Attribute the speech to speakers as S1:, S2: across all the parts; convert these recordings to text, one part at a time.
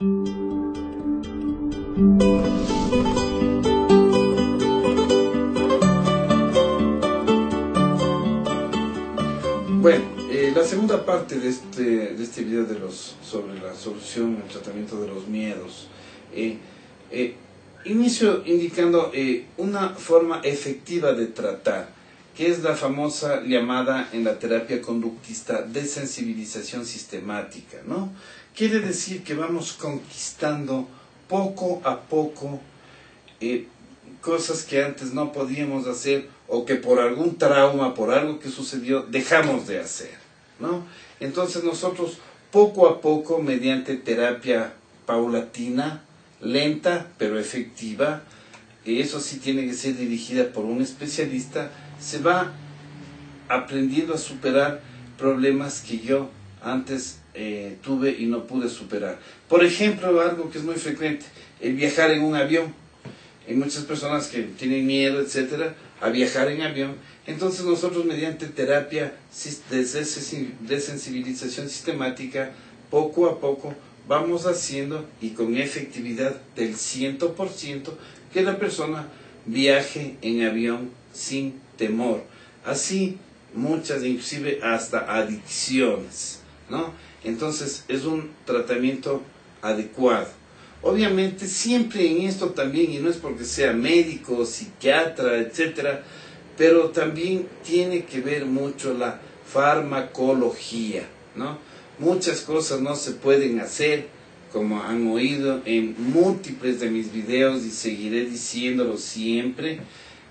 S1: Bueno, la segunda parte de este video sobre la solución, el tratamiento de los miedos. Inicio indicando una forma efectiva de tratar, que es la famosa llamada en la terapia conductista desensibilización sistemática, ¿no? Quiere decir que vamos conquistando poco a poco cosas que antes no podíamos hacer o que por algún trauma, por algo que sucedió, dejamos de hacer, ¿no? Entonces nosotros poco a poco, mediante terapia paulatina, lenta pero efectiva, eso sí tiene que ser dirigida por un especialista, se va aprendiendo a superar problemas que yo antes tuve y no pude superar. Por ejemplo, algo que es muy frecuente, el viajar en un avión. Hay muchas personas que tienen miedo, etcétera, a viajar en avión. Entonces nosotros, mediante terapia de sensibilización sistemática, poco a poco vamos haciendo, y con efectividad del 100%, que la persona viaje en avión sin temor. Así, muchas, inclusive hasta adicciones, ¿no? Entonces, es un tratamiento adecuado. Obviamente, siempre en esto también, y no es porque sea médico, psiquiatra, etcétera, pero también tiene que ver mucho la farmacología, ¿no? Muchas cosas no se pueden hacer, como han oído en múltiples de mis videos, y seguiré diciéndolo siempre.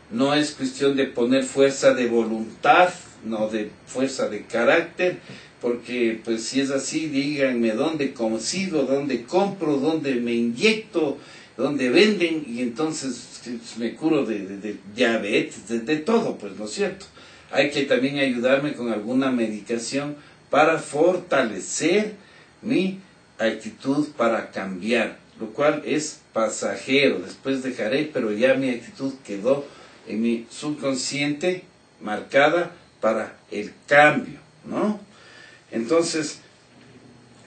S1: No es cuestión de poner fuerza de voluntad, no de fuerza de carácter, porque pues si es así, díganme dónde consigo, dónde compro, dónde me inyecto, dónde venden, y entonces me curo de diabetes, de todo, pues, ¿no es cierto? Hay que también ayudarme con alguna medicación para fortalecer mi actitud, para cambiar, lo cual es pasajero. Después dejaré, pero ya mi actitud quedó en mi subconsciente marcada para el cambio, ¿no? Entonces,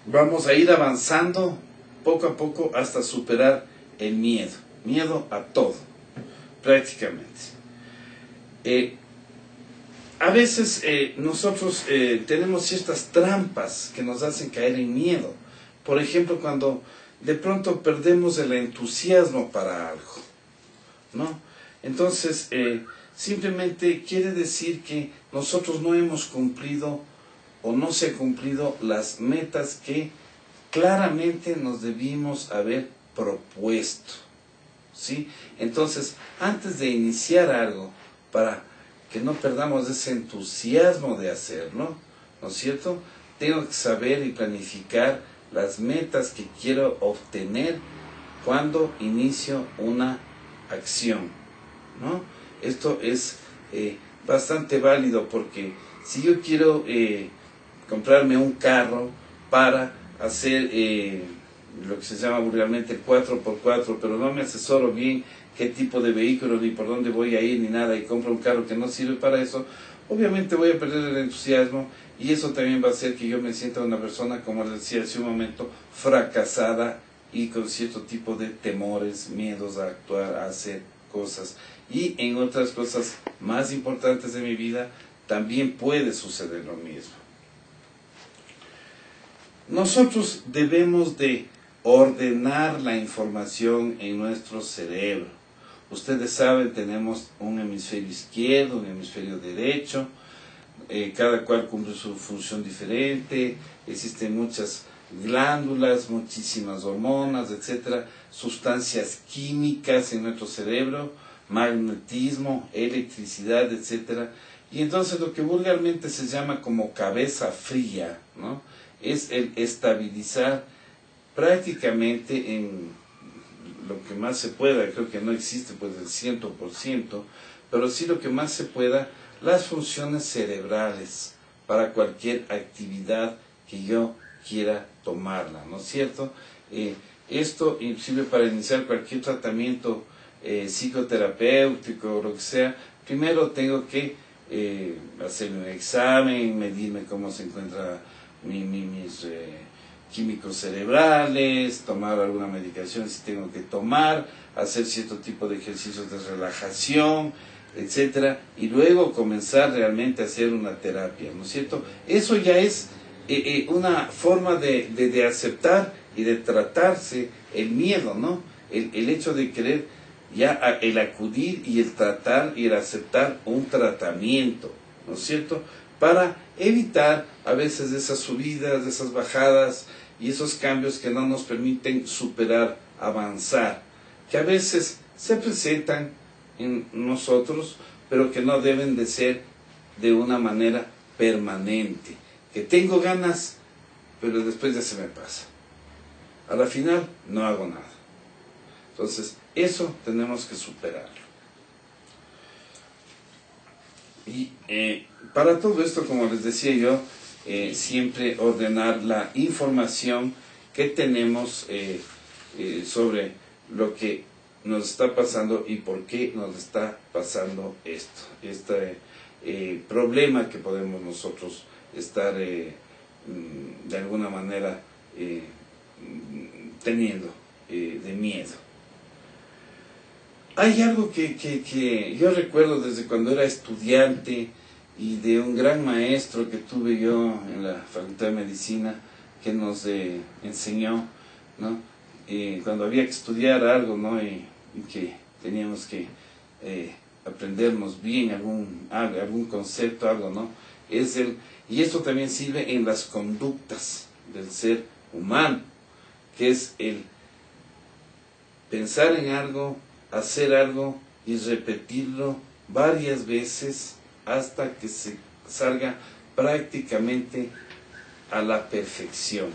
S1: vamos a ir avanzando poco a poco hasta superar el miedo. Miedo a todo, prácticamente. A veces nosotros tenemos ciertas trampas que nos hacen caer en miedo. Por ejemplo, cuando de pronto perdemos el entusiasmo para algo, ¿no? Entonces, simplemente quiere decir que nosotros no hemos cumplido o no se han cumplido las metas que claramente nos debimos haber propuesto, ¿sí? Entonces, antes de iniciar algo, para que no perdamos ese entusiasmo de hacerlo, ¿no es cierto?, tengo que saber y planificar las metas que quiero obtener cuando inicio una acción, ¿no? Esto es bastante válido, porque si yo quiero comprarme un carro para hacer lo que se llama vulgarmente el 4x4, pero no me asesoro bien qué tipo de vehículo, ni por dónde voy a ir, ni nada, y compro un carro que no sirve para eso, obviamente voy a perder el entusiasmo, y eso también va a hacer que yo me sienta una persona, como les decía hace un momento, fracasada y con cierto tipo de temores, miedos a actuar, a hacer cosas. Y en otras cosas más importantes de mi vida también puede suceder lo mismo. Nosotros debemos de ordenar la información en nuestro cerebro. Ustedes saben, tenemos un hemisferio izquierdo, un hemisferio derecho, cada cual cumple su función diferente, existen muchas glándulas, muchísimas hormonas, etcétera, sustancias químicas en nuestro cerebro, magnetismo, electricidad, etcétera. Y entonces lo que vulgarmente se llama como cabeza fría, ¿no?, es el estabilizar prácticamente en lo que más se pueda. Creo que no existe pues el 100%, pero sí lo que más se pueda, las funciones cerebrales para cualquier actividad que yo quiera tomarla, ¿no es cierto? Esto inclusive para iniciar cualquier tratamiento psicoterapéutico o lo que sea, primero tengo que hacerme un examen, medirme cómo se encuentra mis químicos cerebrales, tomar alguna medicación si tengo que tomar, hacer cierto tipo de ejercicios de relajación, etcétera, y luego comenzar realmente a hacer una terapia, ¿no es cierto? Eso ya es una forma de aceptar y de tratarse el miedo, ¿no? El hecho de querer ya el acudir y el tratar y el aceptar un tratamiento, ¿no es cierto? Para evitar a veces esas subidas, esas bajadas y esos cambios que no nos permiten superar, avanzar, que a veces se presentan en nosotros, pero que no deben de ser de una manera permanente. Que tengo ganas, pero después ya se me pasa. A la final no hago nada. Entonces, eso tenemos que superarlo. Y para todo esto, como les decía yo, siempre ordenar la información que tenemos sobre lo que nos está pasando y por qué nos está pasando esto, este problema que podemos nosotros estar de alguna manera teniendo de miedo. Hay algo que yo recuerdo desde cuando era estudiante y de un gran maestro que tuve yo en la Facultad de Medicina que nos enseñó, ¿no? Cuando había que estudiar algo, ¿no? Y que teníamos que aprendernos bien algún concepto, algo, ¿no? Y esto también sirve en las conductas del ser humano, que es el pensar en algo, hacer algo y repetirlo varias veces hasta que se salga prácticamente a la perfección.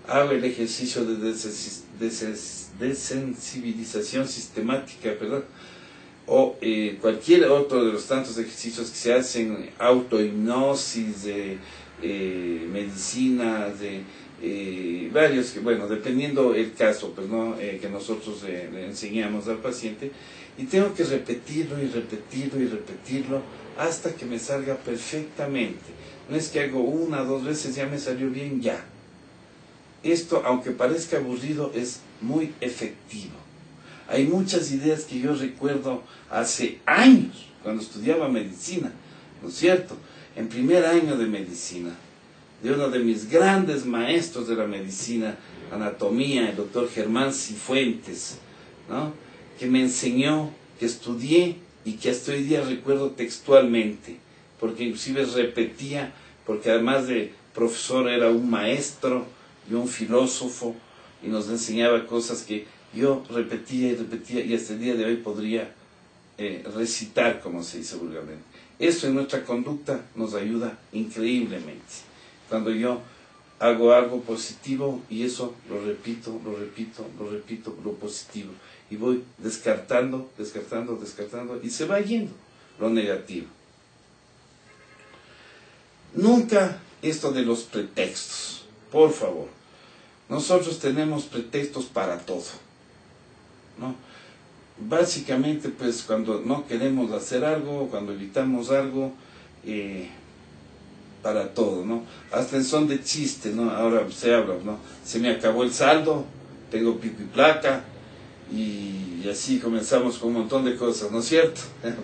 S1: Hago el ejercicio de desensibilización sistemática, ¿verdad? O cualquier otro de los tantos ejercicios que se hacen, autohipnosis, medicina, varios que, bueno, dependiendo el caso, pues, ¿no? Que nosotros le enseñamos al paciente, y tengo que repetirlo y repetirlo y repetirlo hasta que me salga perfectamente. No es que hago una, dos veces, ya me salió bien, ya. Esto, aunque parezca aburrido, es muy efectivo. Hay muchas ideas que yo recuerdo hace años, cuando estudiaba medicina, ¿no es cierto? En primer año de medicina, de uno de mis grandes maestros de la medicina, anatomía, el doctor Germán Cifuentes, ¿no? Que me enseñó, que estudié y que hasta hoy día recuerdo textualmente, porque inclusive repetía, porque además de profesor era un maestro y un filósofo, y nos enseñaba cosas que yo repetía y repetía, y hasta el día de hoy podría recitar, como se dice vulgarmente. Eso en nuestra conducta nos ayuda increíblemente. Cuando yo hago algo positivo y eso lo repito, lo positivo, y voy descartando, y se va yendo lo negativo. Nunca esto de los pretextos, por favor. Nosotros tenemos pretextos para todo, ¿no? Básicamente, pues, cuando no queremos hacer algo, cuando evitamos algo, para todo, ¿no? Hasta en son de chiste, ¿no? Ahora se habla, ¿no? Se me acabó el saldo, tengo pico y placa, y así comenzamos con un montón de cosas, ¿no es cierto?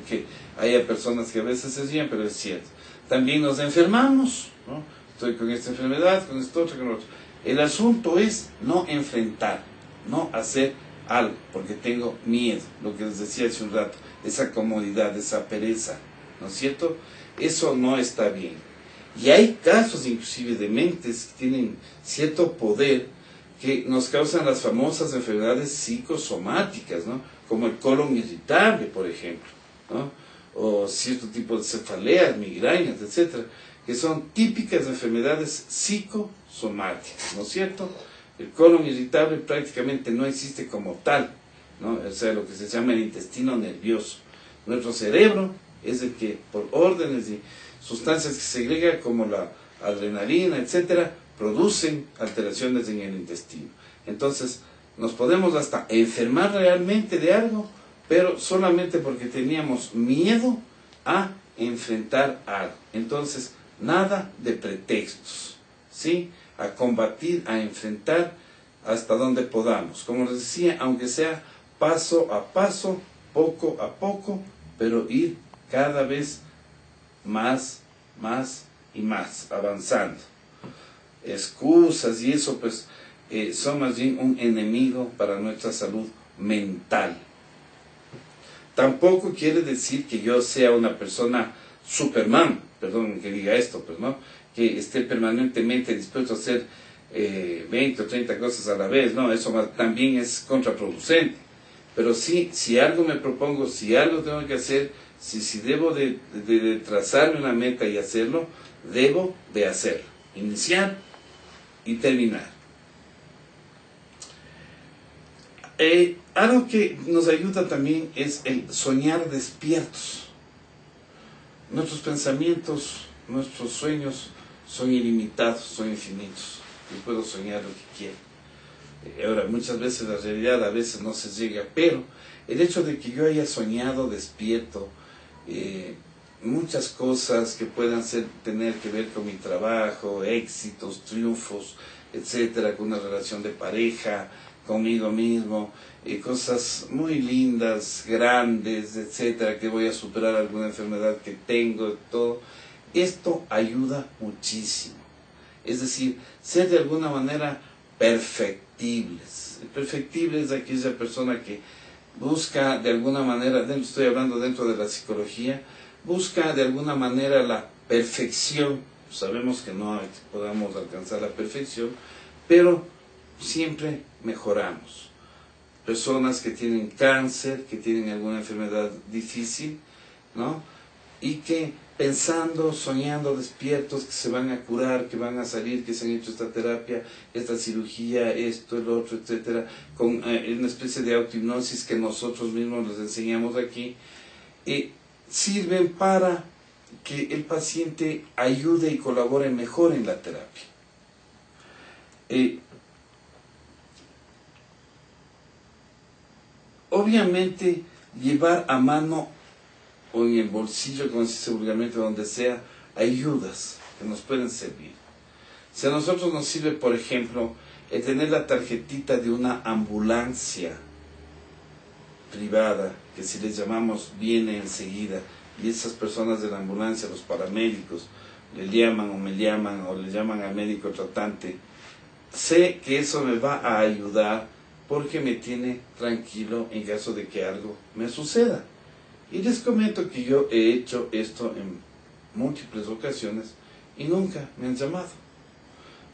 S1: Que haya personas que a veces se ríen, pero es cierto. También nos enfermamos, ¿no? Estoy con esta enfermedad, con esto otro, con lo otro. El asunto es no enfrentar, no hacer algo, porque tengo miedo, lo que les decía hace un rato, esa comodidad, esa pereza, ¿no es cierto? Eso no está bien. Y hay casos inclusive de mentes que tienen cierto poder que nos causan las famosas enfermedades psicosomáticas, ¿no? Como el colon irritable, por ejemplo, ¿no? O cierto tipo de cefaleas, migrañas, etcétera, que son típicas enfermedades psicosomáticas, ¿no es cierto? El colon irritable prácticamente no existe como tal, ¿no? O sea, lo que se llama el intestino nervioso. Nuestro cerebro es el que, por órdenes y sustancias que segrega como la adrenalina, etcétera, producen alteraciones en el intestino. Entonces, nos podemos hasta enfermar realmente de algo, pero solamente porque teníamos miedo a enfrentar algo. Entonces, nada de pretextos, ¿sí? a combatir, a enfrentar hasta donde podamos. Como les decía, aunque sea paso a paso, poco a poco, pero ir cada vez más y más, avanzando. Excusas y eso pues son más bien un enemigo para nuestra salud mental. Tampoco quiere decir que yo sea una persona Superman, perdón que diga esto, pues no, que esté permanentemente dispuesto a hacer 20 o 30 cosas a la vez, no, eso también es contraproducente. Pero sí, si algo me propongo, si algo tengo que hacer, si debo de trazarme una meta y hacerlo, debo de hacerlo, iniciar y terminar. Algo que nos ayuda también es el soñar despiertos. Nuestros pensamientos, nuestros sueños son ilimitados, son infinitos. Yo puedo soñar lo que quiera. Ahora, muchas veces la realidad a veces no se llega, pero el hecho de que yo haya soñado despierto, muchas cosas que puedan tener que ver con mi trabajo, éxitos, triunfos, etcétera, con una relación de pareja, conmigo mismo, cosas muy lindas, grandes, etcétera, que voy a superar alguna enfermedad que tengo, todo. Esto ayuda muchísimo. Es decir, ser de alguna manera perfectibles. Perfectible es aquella persona que busca de alguna manera, estoy hablando dentro de la psicología, busca de alguna manera la perfección. Sabemos que no podamos alcanzar la perfección, pero siempre mejoramos. Personas que tienen cáncer, que tienen alguna enfermedad difícil, ¿no? Y que pensando, soñando despiertos que se van a curar, que van a salir, que se han hecho esta terapia, esta cirugía, esto, el otro, etcétera, con una especie de autohipnosis que nosotros mismos les enseñamos aquí, sirven para que el paciente ayude y colabore mejor en la terapia. Obviamente, llevar a mano o en el bolsillo, como se dice vulgarmente, donde sea, ayudas que nos pueden servir. Si a nosotros nos sirve, por ejemplo, el tener la tarjetita de una ambulancia privada, que si les llamamos, viene enseguida, y esas personas de la ambulancia, los paramédicos, le llaman o me llaman o le llaman al médico tratante, sé que eso me va a ayudar porque me tiene tranquilo en caso de que algo me suceda. Y les comento que yo he hecho esto en múltiples ocasiones y nunca me han llamado.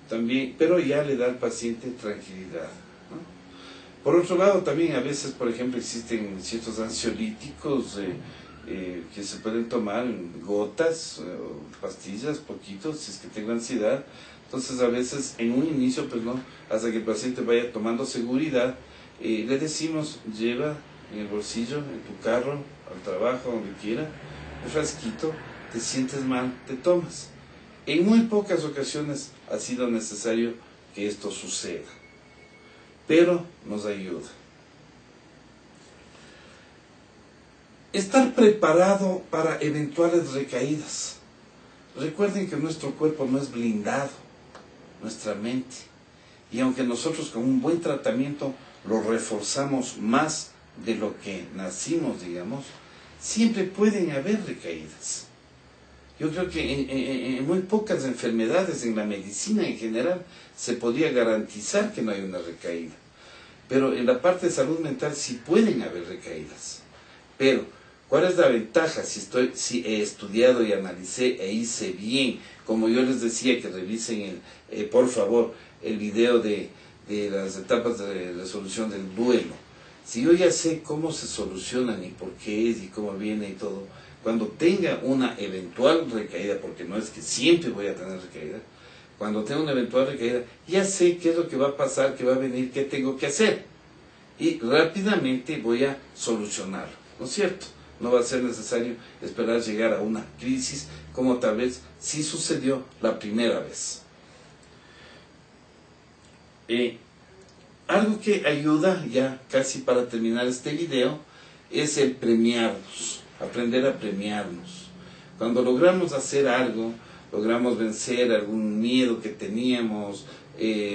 S1: También, pero ya le da al paciente tranquilidad, ¿no? Por otro lado, también a veces, por ejemplo, existen ciertos ansiolíticos que se pueden tomar en gotas, pastillas, poquitos, si es que tengo ansiedad. Entonces, a veces, en un inicio, pues no, hasta que el paciente vaya tomando seguridad, le decimos, lleva en el bolsillo, en tu carro, al trabajo, donde quiera, un frasquito, te sientes mal, te tomas. En muy pocas ocasiones ha sido necesario que esto suceda, pero nos ayuda. Estar preparado para eventuales recaídas. Recuerden que nuestro cuerpo no es blindado, nuestra mente. Y aunque nosotros con un buen tratamiento lo reforzamos más de lo que nacimos, digamos, siempre pueden haber recaídas. Yo creo que en muy pocas enfermedades, en la medicina en general, se podría garantizar que no hay una recaída. Pero en la parte de salud mental sí pueden haber recaídas. Pero, ¿cuál es la ventaja? Si he estudiado y analicé e hice bien, como yo les decía que revisen, por favor, el video de las etapas de resolución del duelo. Si yo ya sé cómo se solucionan y por qué es y cómo viene y todo, cuando tenga una eventual recaída, porque no es que siempre voy a tener recaída, cuando tenga una eventual recaída, ya sé qué es lo que va a pasar, qué va a venir, qué tengo que hacer. Y rápidamente voy a solucionarlo, ¿no es cierto? No va a ser necesario esperar llegar a una crisis, como tal vez sí sucedió la primera vez. Algo que ayuda, ya casi para terminar este video, es el premiarnos, aprender a premiarnos. Cuando logramos hacer algo, logramos vencer algún miedo que teníamos,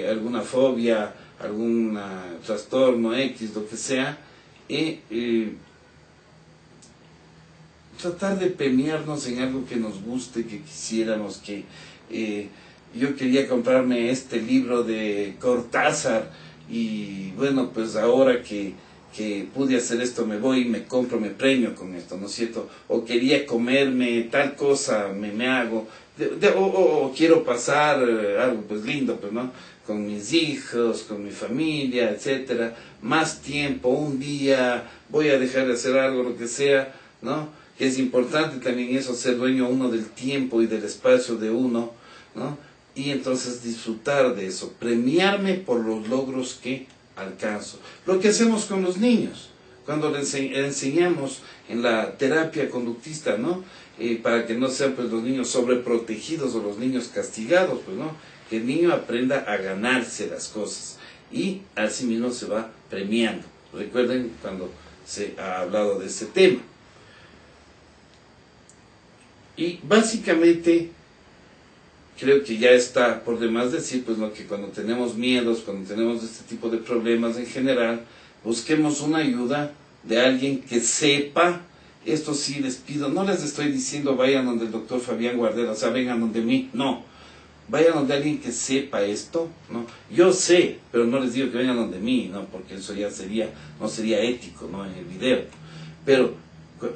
S1: alguna fobia, algún trastorno X, lo que sea, tratar de premiarnos en algo que nos guste, que quisiéramos, que yo quería comprarme este libro de Cortázar y bueno, pues ahora que pude hacer esto, me voy y me compro, me premio con esto, ¿no es cierto? O quería comerme tal cosa, me hago, o quiero pasar algo pues lindo, pues, ¿no? Con mis hijos, con mi familia, etcétera, más tiempo, un día, voy a dejar de hacer algo, lo que sea, ¿no? Que es importante también eso, ser dueño uno del tiempo y del espacio de uno, ¿no? Y entonces disfrutar de eso, premiarme por los logros que alcanzo. Lo que hacemos con los niños, cuando les enseñamos en la terapia conductista, ¿no? Para que no sean pues los niños sobreprotegidos o los niños castigados, pues, ¿no? Que el niño aprenda a ganarse las cosas y así mismo se va premiando. Recuerden cuando se ha hablado de este tema. Y básicamente creo que ya está por demás decir, pues, lo que cuando tenemos miedos, cuando tenemos este tipo de problemas en general, busquemos una ayuda de alguien que sepa. Esto sí les pido, no les estoy diciendo vayan donde el doctor Fabián Guardera, o sea, vengan donde mí, no. Vayan donde alguien que sepa esto, ¿no? Yo sé, pero no les digo que vengan donde mí, ¿no? Porque eso ya no sería ético, ¿no? En el video. Pero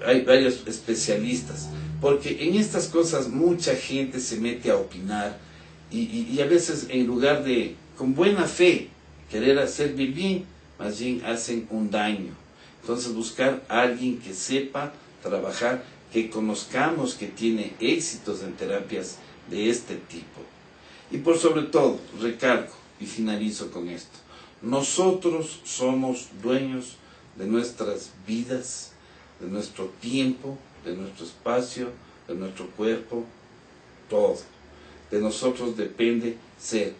S1: hay varios especialistas, porque en estas cosas mucha gente se mete a opinar y a veces en lugar de, con buena fe, querer hacer bien, más bien hacen un daño. Entonces buscar a alguien que sepa trabajar, que conozcamos que tiene éxitos en terapias de este tipo. Y por sobre todo, recargo y finalizo con esto, nosotros somos dueños de nuestras vidas, de nuestro tiempo, de nuestro espacio, de nuestro cuerpo, todo. De nosotros depende ser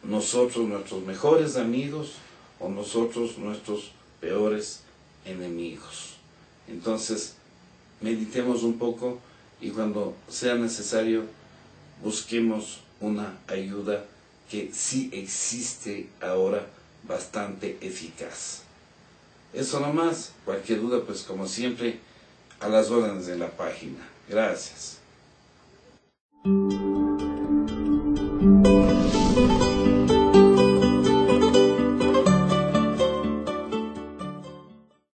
S1: nosotros nuestros mejores amigos o nosotros nuestros peores enemigos. Entonces, meditemos un poco y cuando sea necesario, busquemos una ayuda que sí existe ahora bastante eficaz. Eso nomás, cualquier duda, pues como siempre, a las órdenes de la página. Gracias.